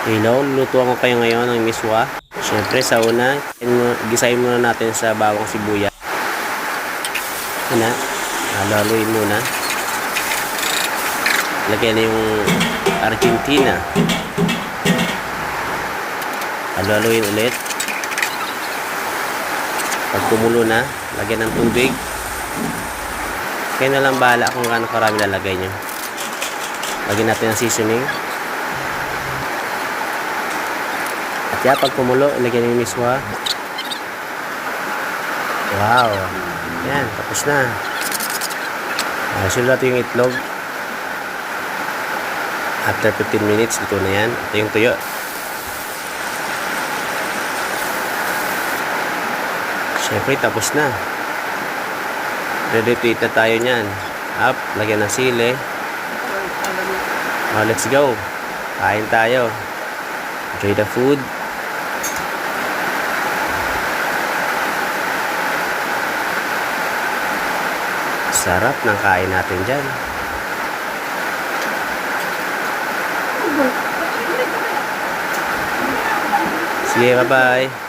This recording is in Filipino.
Hello, lulutuan ko kayo ngayon ng miswa. Siyempre sa una, gisayin muna natin sa bawang sibuyas. Halo-haluin muna. Lagyan na yung Argentina. Halo-haluin ulit. Pag kumulo na, lagyan ng tubig. Kayo na lang bahala kung gaano karami lalagay nyo. Lagyan natin ng seasoning. At yan, pag kumulo, ilagyan yung miswa. Wow! Yan, tapos na. Sunod natin yung itlog. After 15 minutes, ito na yan. Ito yung tuyo. Siyempre, tapos na. Ready to eat na tayo nyan. Up, lagyan ng sili. Let's go. Kain tayo. Enjoy the food. Sarap ng kain natin dyan. Sige, bye-bye.